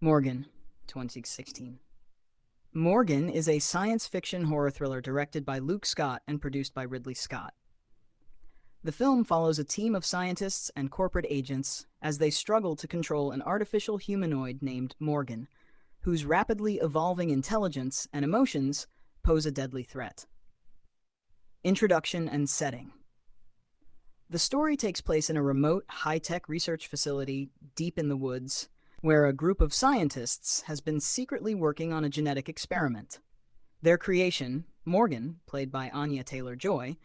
Morgan, 2016. Morgan is a science fiction horror thriller directed by Luke Scott and produced by Ridley Scott. The film follows a team of scientists and corporate agents as they struggle to control an artificial humanoid named Morgan, whose rapidly evolving intelligence and emotions pose a deadly threat. Introduction and setting. The story takes place in a remote, high-tech research facility deep in the woods, where a group of scientists has been secretly working on a genetic experiment. Their creation, Morgan, played by Anya Taylor-Joy,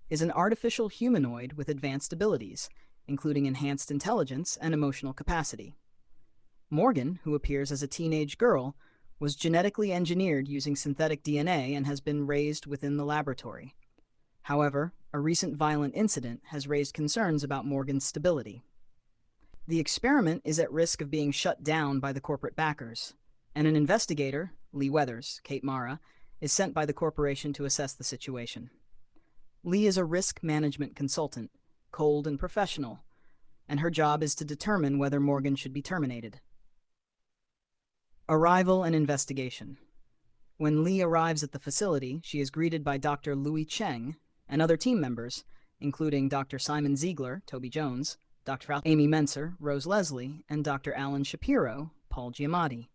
is an artificial humanoid with advanced abilities, including enhanced intelligence and emotional capacity. Morgan, who appears as a teenage girl, was genetically engineered using synthetic DNA and has been raised within the laboratory. However, a recent violent incident has raised concerns about Morgan's stability. The experiment is at risk of being shut down by the corporate backers, and an investigator, Lee Weathers, Kate Mara, is sent by the corporation to assess the situation. Lee is a risk management consultant, cold and professional, and her job is to determine whether Morgan should be terminated. Arrival and investigation. When Lee arrives at the facility, she is greeted by Dr. Louis Cheng and other team members, including Dr. Simon Ziegler, Toby Jones, Dr. Amy Menser, Rose Leslie, and Dr. Alan Shapiro, Paul Giamatti.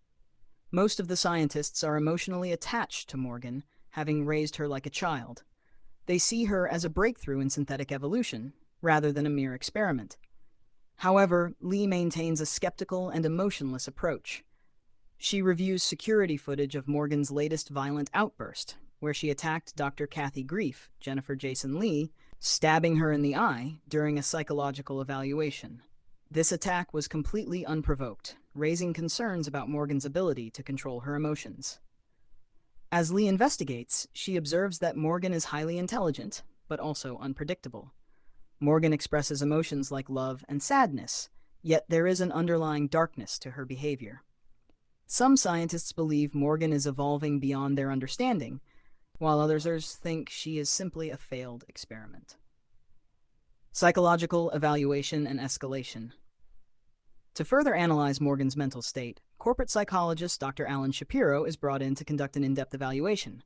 Most of the scientists are emotionally attached to Morgan, having raised her like a child. They see her as a breakthrough in synthetic evolution, rather than a mere experiment. However, Lee maintains a skeptical and emotionless approach. She reviews security footage of Morgan's latest violent outburst, where she attacked Dr. Kathy Grief, Jennifer Jason Lee, stabbing her in the eye during a psychological evaluation. This attack was completely unprovoked, raising concerns about Morgan's ability to control her emotions. As Lee investigates, she observes that Morgan is highly intelligent, but also unpredictable. Morgan expresses emotions like love and sadness, yet there is an underlying darkness to her behavior. Some scientists believe Morgan is evolving beyond their understanding, while others think she is simply a failed experiment. Psychological evaluation and escalation. To further analyze Morgan's mental state, corporate psychologist Dr. Alan Shapiro is brought in to conduct an in-depth evaluation.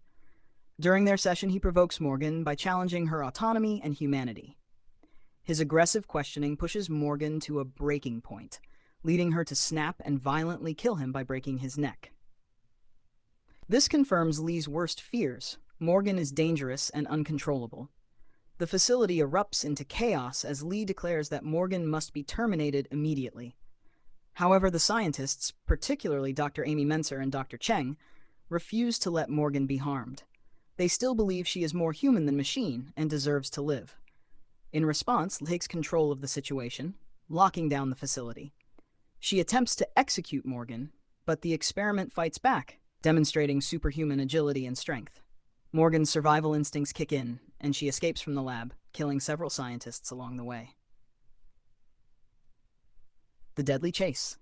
During their session, he provokes Morgan by challenging her autonomy and humanity. His aggressive questioning pushes Morgan to a breaking point, leading her to snap and violently kill him by breaking his neck. This confirms Lee's worst fears. Morgan is dangerous and uncontrollable. The facility erupts into chaos as Lee declares that Morgan must be terminated immediately. However, the scientists, particularly Dr. Amy Menser and Dr. Cheng, refuse to let Morgan be harmed. They still believe she is more human than machine and deserves to live. In response, Lee takes control of the situation, locking down the facility. She attempts to execute Morgan, but the experiment fights back, demonstrating superhuman agility and strength. Morgan's survival instincts kick in, and she escapes from the lab, killing several scientists along the way. The deadly chase.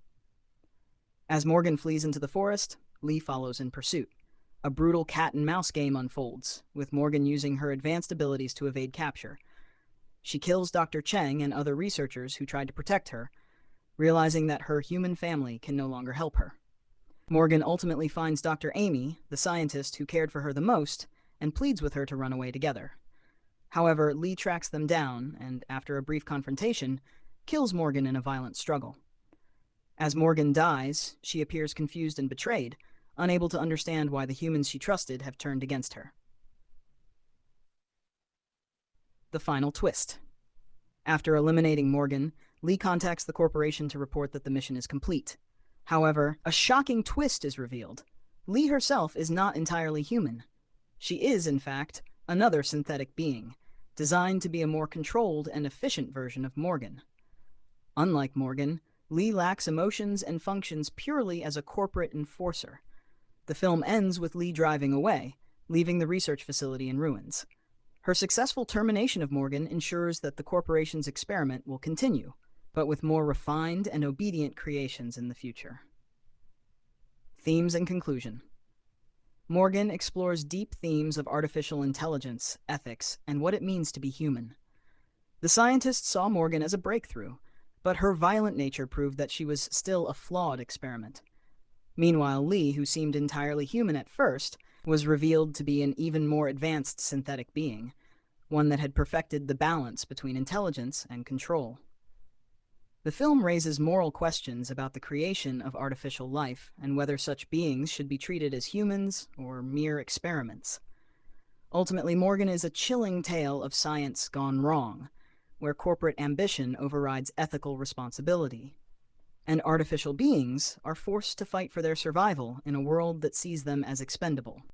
As Morgan flees into the forest, Lee follows in pursuit. A brutal cat-and-mouse game unfolds, with Morgan using her advanced abilities to evade capture. She kills Dr. Cheng and other researchers who tried to protect her, realizing that her human family can no longer help her. Morgan ultimately finds Dr. Amy, the scientist who cared for her the most, and pleads with her to run away together. However, Lee tracks them down and, after a brief confrontation, kills Morgan in a violent struggle. As Morgan dies, she appears confused and betrayed, unable to understand why the humans she trusted have turned against her. The final twist. After eliminating Morgan, Lee contacts the corporation to report that the mission is complete. However, a shocking twist is revealed. Lee herself is not entirely human. She is, in fact, another synthetic being, designed to be a more controlled and efficient version of Morgan. Unlike Morgan, Lee lacks emotions and functions purely as a corporate enforcer. The film ends with Lee driving away, leaving the research facility in ruins. Her successful termination of Morgan ensures that the corporation's experiment will continue, but with more refined and obedient creations in the future. Themes and conclusion. Morgan explores deep themes of artificial intelligence, ethics, and what it means to be human. The scientists saw Morgan as a breakthrough, but her violent nature proved that she was still a flawed experiment. Meanwhile, Lee, who seemed entirely human at first, was revealed to be an even more advanced synthetic being, one that had perfected the balance between intelligence and control. The film raises moral questions about the creation of artificial life and whether such beings should be treated as humans or mere experiments. Ultimately, Morgan is a chilling tale of science gone wrong, where corporate ambition overrides ethical responsibility, and artificial beings are forced to fight for their survival in a world that sees them as expendable.